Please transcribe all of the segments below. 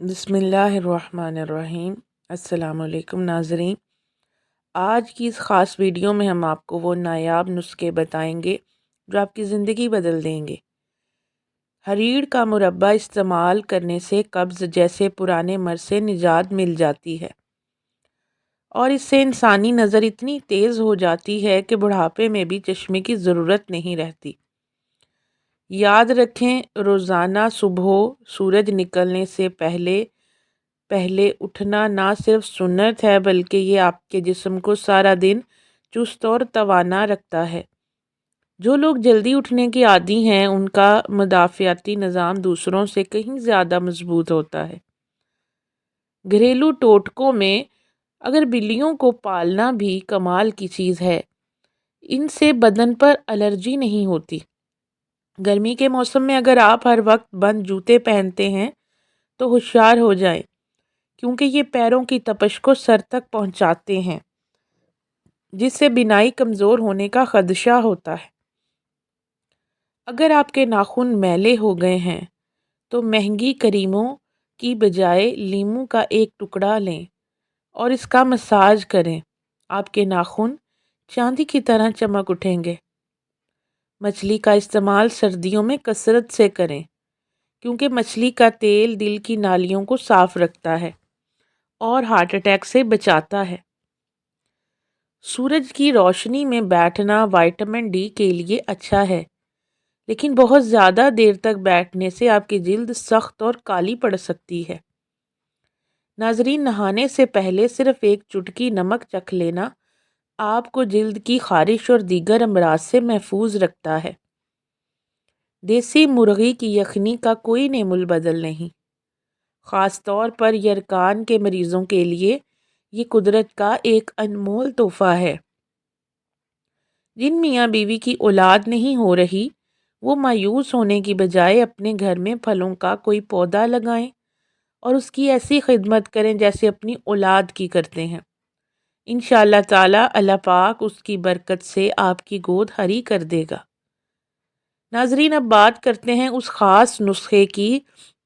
بسم اللہ الرحمن الرحیم۔ السلام علیکم ناظرین، آج کی اس خاص ویڈیو میں ہم آپ کو وہ نایاب نسخے بتائیں گے جو آپ کی زندگی بدل دیں گے۔ ہریڑ کا مربع استعمال کرنے سے قبض جیسے پرانے مرض سے نجات مل جاتی ہے، اور اس سے انسانی نظر اتنی تیز ہو جاتی ہے کہ بڑھاپے میں بھی چشمے کی ضرورت نہیں رہتی۔ یاد رکھیں، روزانہ صبح سورج نکلنے سے پہلے اٹھنا نہ صرف سنت ہے بلکہ یہ آپ کے جسم کو سارا دن چست اور توانا رکھتا ہے۔ جو لوگ جلدی اٹھنے کے عادی ہیں ان کا مدافعتی نظام دوسروں سے کہیں زیادہ مضبوط ہوتا ہے۔ گھریلو ٹوٹکوں میں اگر بلیوں کو پالنا بھی کمال کی چیز ہے، ان سے بدن پر الرجی نہیں ہوتی۔ گرمی کے موسم میں اگر آپ ہر وقت بند جوتے پہنتے ہیں تو ہوشیار ہو جائیں، کیونکہ یہ پیروں کی تپش کو سر تک پہنچاتے ہیں، جس سے بینائی کمزور ہونے کا خدشہ ہوتا ہے۔ اگر آپ کے ناخن میلے ہو گئے ہیں تو مہنگی کریموں کی بجائے لیموں کا ایک ٹکڑا لیں اور اس کا مساج کریں، آپ کے ناخن چاندی کی طرح چمک اٹھیں گے۔ مچھلی کا استعمال سردیوں میں کثرت سے کریں، کیونکہ مچھلی کا تیل دل کی نالیوں کو صاف رکھتا ہے اور ہارٹ اٹیک سے بچاتا ہے۔ سورج کی روشنی میں بیٹھنا وٹامن ڈی کے لیے اچھا ہے، لیکن بہت زیادہ دیر تک بیٹھنے سے آپ کی جلد سخت اور کالی پڑ سکتی ہے۔ ناظرین، نہانے سے پہلے صرف ایک چٹکی نمک چکھ لینا آپ کو جلد کی خارش اور دیگر امراض سے محفوظ رکھتا ہے۔ دیسی مرغی کی یخنی کا کوئی نعم البدل نہیں، خاص طور پر یرقان کے مریضوں کے لیے یہ قدرت کا ایک انمول تحفہ ہے۔ جن میاں بیوی کی اولاد نہیں ہو رہی وہ مایوس ہونے کی بجائے اپنے گھر میں پھلوں کا کوئی پودا لگائیں اور اس کی ایسی خدمت کریں جیسے اپنی اولاد کی کرتے ہیں۔ انشاءاللہ تعالی اللہ پاک اس کی برکت سے آپ کی گود ہری کر دے گا۔ ناظرین، اب بات کرتے ہیں اس خاص نسخے کی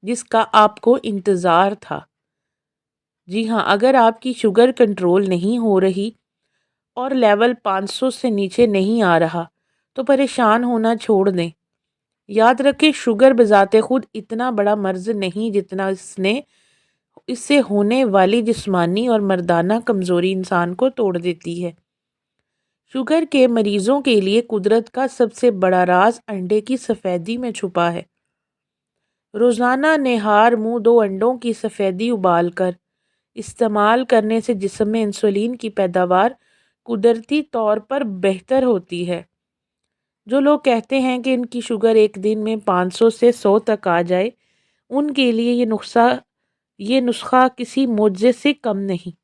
جس کا آپ کو انتظار تھا۔ جی ہاں، اگر آپ کی شوگر کنٹرول نہیں ہو رہی اور لیول 500 سے نیچے نہیں آ رہا تو پریشان ہونا چھوڑ دیں۔ یاد رکھیں، شوگر بذات خود اتنا بڑا مرض نہیں جتنا اس سے ہونے والی جسمانی اور مردانہ کمزوری انسان کو توڑ دیتی ہے۔ شوگر کے مریضوں کے لیے قدرت کا سب سے بڑا راز انڈے کی سفیدی میں چھپا ہے۔ روزانہ نہار منہ 2 انڈوں کی سفیدی ابال کر استعمال کرنے سے جسم میں انسولین کی پیداوار قدرتی طور پر بہتر ہوتی ہے۔ جو لوگ کہتے ہیں کہ ان کی شوگر ایک دن میں 500 سے 100 تک آ جائے، ان کے لیے یہ نسخہ کسی معجزے سے کم نہیں۔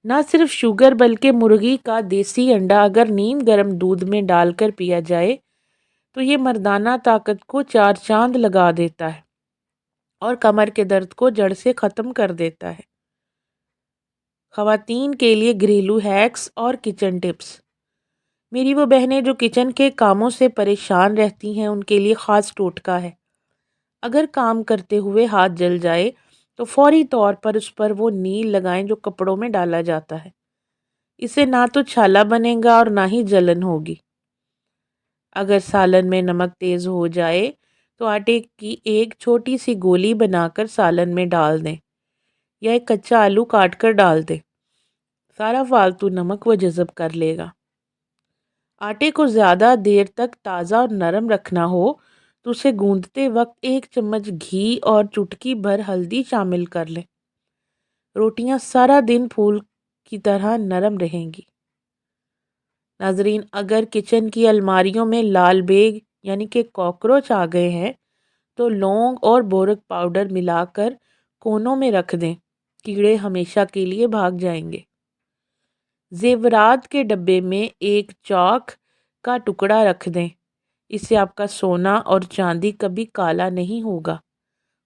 نہ صرف شوگر بلکہ مرغی کا دیسی انڈا اگر نیم گرم دودھ میں ڈال کر پیا جائے تو یہ مردانہ طاقت کو 4 چاند لگا دیتا ہے اور کمر کے درد کو جڑ سے ختم کر دیتا ہے۔ خواتین کے لیے گھریلو ہیکس اور کچن ٹپس۔ میری وہ بہنیں جو کچن کے کاموں سے پریشان رہتی ہیں ان کے لیے خاص ٹوٹکا ہے۔ اگر کام کرتے ہوئے ہاتھ جل جائے تو فوری طور پر اس پر وہ نیل لگائیں جو کپڑوں میں ڈالا جاتا ہے۔ اسے نہ تو چھالا بنے گا اور نہ ہی جلن ہوگی۔ اگر سالن میں نمک تیز ہو جائے تو آٹے کی ایک چھوٹی سی گولی بنا کر سالن میں ڈال دیں یا ایک کچا آلو کاٹ کر ڈال دیں۔ سارا فالتو نمک وہ جذب کر لے گا۔ آٹے کو زیادہ دیر تک تازہ اور نرم رکھنا ہو تو اسے گوندتے وقت 1 چمچ گھی اور چٹکی بھر ہلدی شامل کر لیں۔ روٹیاں سارا دن پھول کی طرح نرم رہیں گی۔ ناظرین، اگر کچن کی الماریوں میں لال بیگ یعنی کہ کاکروچ آ گئے ہیں تو لونگ اور بورک پاؤڈر ملا کر کونوں میں رکھ دیں، کیڑے ہمیشہ کے لیے بھاگ جائیں گے۔ زیورات کے ڈبے میں ایک چاک کا ٹکڑا رکھ دیں، اس سے آپ کا سونا اور چاندی کبھی کالا نہیں ہوگا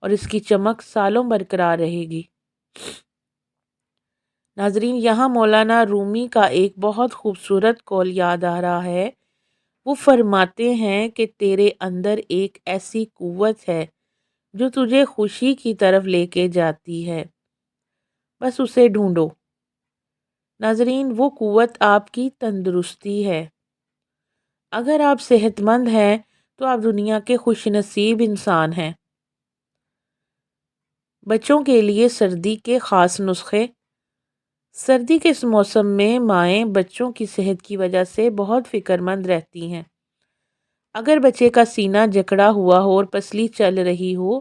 اور اس کی چمک سالوں برقرار رہے گی۔ ناظرین، یہاں مولانا رومی کا ایک بہت خوبصورت قول یاد آ رہا ہے۔ وہ فرماتے ہیں کہ تیرے اندر ایک ایسی قوت ہے جو تجھے خوشی کی طرف لے کے جاتی ہے، بس اسے ڈھونڈو۔ ناظرین، وہ قوت آپ کی تندرستی ہے۔ اگر آپ صحت مند ہیں تو آپ دنیا کے خوش نصیب انسان ہیں۔ بچوں کے لیے سردی کے خاص نسخے۔ سردی کے اس موسم میں مائیں بچوں کی صحت کی وجہ سے بہت فکر مند رہتی ہیں۔ اگر بچے کا سینہ جکڑا ہوا ہو اور پسلی چل رہی ہو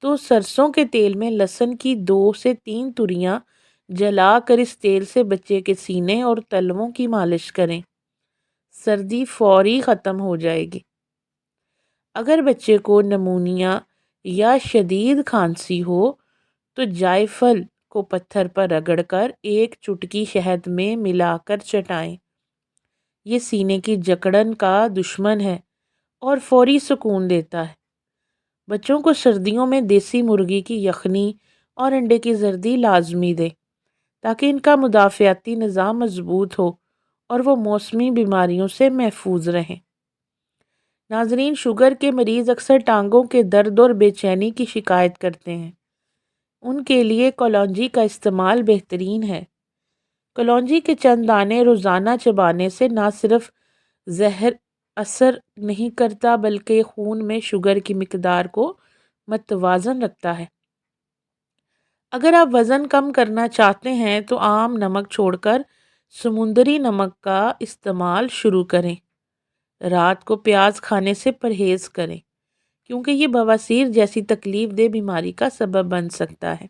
تو سرسوں کے تیل میں لہسن کی 2 سے 3 تریاں جلا کر اس تیل سے بچے کے سینے اور تلووں کی مالش کریں۔ سردی فوری ختم ہو جائے گی۔ اگر بچے کو نمونیا یا شدید کھانسی ہو تو جائفل کو پتھر پر رگڑ کر 1 چٹکی شہد میں ملا کر چٹائیں۔ یہ سینے کی جکڑن کا دشمن ہے اور فوری سکون دیتا ہے۔ بچوں کو سردیوں میں دیسی مرغی کی یخنی اور انڈے کی زردی لازمی دیں تاکہ ان کا مدافعتی نظام مضبوط ہو اور وہ موسمی بیماریوں سے محفوظ رہیں۔ ناظرین، شوگر کے مریض اکثر ٹانگوں کے درد اور بے چینی کی شکایت کرتے ہیں۔ ان کے لیے کلونجی کا استعمال بہترین ہے۔ کلونجی کے چند دانے روزانہ چبانے سے نہ صرف زہر اثر نہیں کرتا بلکہ خون میں شوگر کی مقدار کو متوازن رکھتا ہے۔ اگر آپ وزن کم کرنا چاہتے ہیں تو عام نمک چھوڑ کر سمندری نمک کا استعمال شروع کریں۔ رات کو پیاز کھانے سے پرہیز کریں کیونکہ یہ بواسیر جیسی تکلیف دہ بیماری کا سبب بن سکتا ہے۔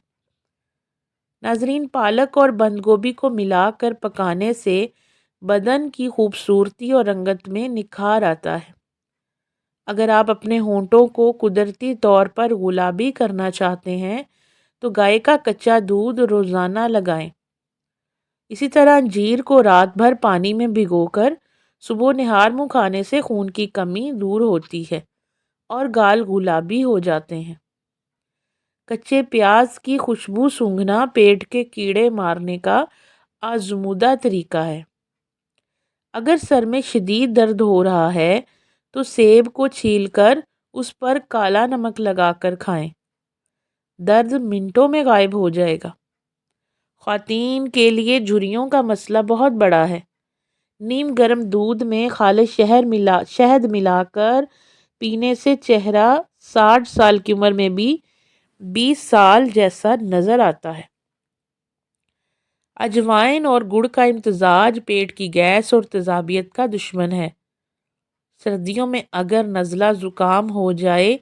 ناظرین، پالک اور بند گوبھی کو ملا کر پکانے سے بدن کی خوبصورتی اور رنگت میں نکھار آتا ہے۔ اگر آپ اپنے ہونٹوں کو قدرتی طور پر گلابی کرنا چاہتے ہیں تو گائے کا کچا دودھ روزانہ لگائیں۔ اسی طرح انجیر کو رات بھر پانی میں بھگو کر صبح نہار منہ کھانے سے خون کی کمی دور ہوتی ہے اور گال گلابی ہو جاتے ہیں۔ کچے پیاز کی خوشبو سونگھنا پیٹ کے کیڑے مارنے کا آزمودہ طریقہ ہے۔ اگر سر میں شدید درد ہو رہا ہے تو سیب کو چھیل کر اس پر کالا نمک لگا کر کھائیں۔ درد منٹوں میں غائب ہو جائے گا۔ خواتین کے لیے جھریوں کا مسئلہ بہت بڑا ہے۔ نیم گرم دودھ میں خالص شہد ملا کر پینے سے چہرہ 60 سال کی عمر میں بھی 20 سال جیسا نظر آتا ہے۔ اجوائن اور گڑ کا امتزاج پیٹ کی گیس اور تیزابیت کا دشمن ہے۔ سردیوں میں اگر نزلہ زکام ہو جائے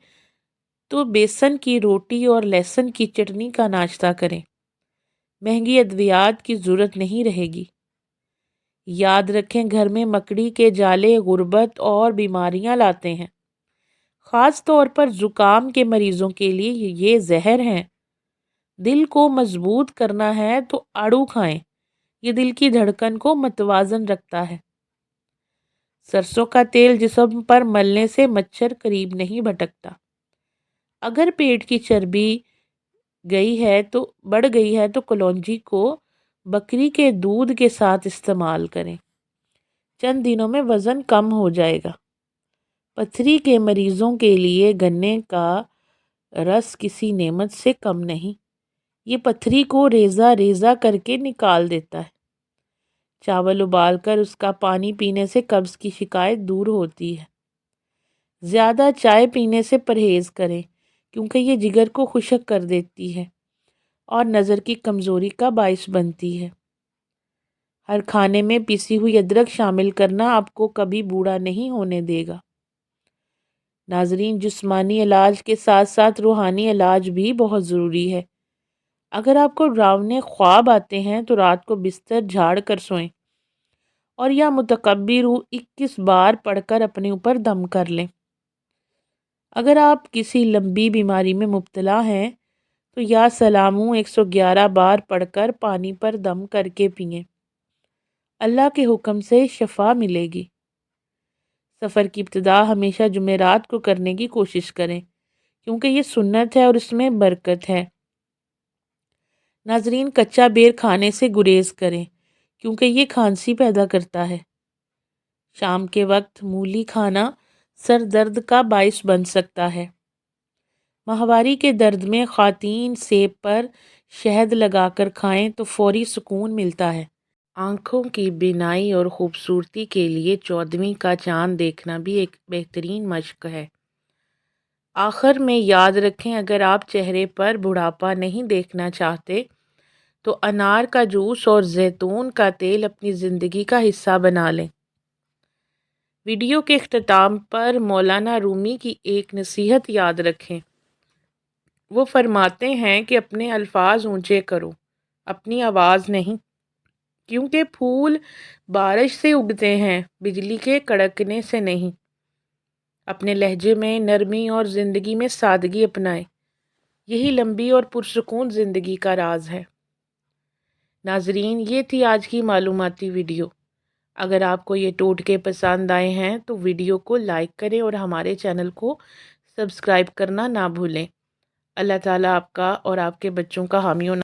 تو بیسن کی روٹی اور لہسن کی چٹنی کا ناشتہ کریں۔ مہنگی ادویات کی ضرورت نہیں رہے گی۔ یاد رکھیں، گھر میں مکڑی کے جالے غربت اور بیماریاں لاتے ہیں۔ خاص طور پر زکام کے مریضوں کے لیے یہ زہر ہیں۔ دل کو مضبوط کرنا ہے تو آڑو کھائیں۔ یہ دل کی دھڑکن کو متوازن رکھتا ہے۔ سرسوں کا تیل جسم پر ملنے سے مچھر قریب نہیں بھٹکتا۔ اگر پیٹ کی چربی بڑھ گئی ہے تو کلونجی کو بکری کے دودھ کے ساتھ استعمال کریں۔ چند دنوں میں وزن کم ہو جائے گا۔ پتھری کے مریضوں کے لیے گنے کا رس کسی نعمت سے کم نہیں۔ یہ پتھری کو ریزہ ریزہ کر کے نکال دیتا ہے۔ چاول ابال کر اس کا پانی پینے سے قبض کی شکایت دور ہوتی ہے۔ زیادہ چائے پینے سے پرہیز کریں کیونکہ یہ جگر کو خشک کر دیتی ہے اور نظر کی کمزوری کا باعث بنتی ہے۔ ہر کھانے میں پیسی ہوئی ادرک شامل کرنا آپ کو کبھی بوڑھا نہیں ہونے دے گا۔ ناظرین، جسمانی علاج کے ساتھ ساتھ روحانی علاج بھی بہت ضروری ہے۔ اگر آپ کو ڈراونے خواب آتے ہیں تو رات کو بستر جھاڑ کر سوئیں اور یا متکبر 21 بار پڑھ کر اپنے اوپر دم کر لیں۔ اگر آپ کسی لمبی بیماری میں مبتلا ہیں تو یا سلاموں 111 بار پڑھ کر پانی پر دم کر کے پئیں۔ اللہ کے حکم سے شفا ملے گی۔ سفر کی ابتدا ہمیشہ جمعرات کو کرنے کی کوشش کریں کیونکہ یہ سنت ہے اور اس میں برکت ہے۔ ناظرین، کچا بیر کھانے سے گریز کریں کیونکہ یہ کھانسی پیدا کرتا ہے۔ شام کے وقت مولی کھانا سر درد کا باعث بن سکتا ہے۔ ماہواری کے درد میں خواتین سیب پر شہد لگا کر کھائیں تو فوری سکون ملتا ہے۔ آنکھوں کی بینائی اور خوبصورتی کے لیے 14ویں کا چاند دیکھنا بھی ایک بہترین مشق ہے۔ آخر میں یاد رکھیں، اگر آپ چہرے پر بڑھاپا نہیں دیکھنا چاہتے تو انار کا جوس اور زیتون کا تیل اپنی زندگی کا حصہ بنا لیں۔ ویڈیو کے اختتام پر مولانا رومی کی ایک نصیحت یاد رکھیں۔ وہ فرماتے ہیں کہ اپنے الفاظ اونچے کرو، اپنی آواز نہیں، کیونکہ پھول بارش سے اگتے ہیں، بجلی کے کڑکنے سے نہیں۔ اپنے لہجے میں نرمی اور زندگی میں سادگی اپنائیں، یہی لمبی اور پرسکون زندگی کا راز ہے۔ ناظرین، یہ تھی آج کی معلوماتی ویڈیو۔ اگر آپ کو یہ ٹوٹکے پسند آئے ہیں تو ویڈیو کو لائک کریں اور ہمارے چینل کو سبسکرائب کرنا نہ بھولیں۔ اللہ تعالیٰ آپ کا اور آپ کے بچوں کا حامی و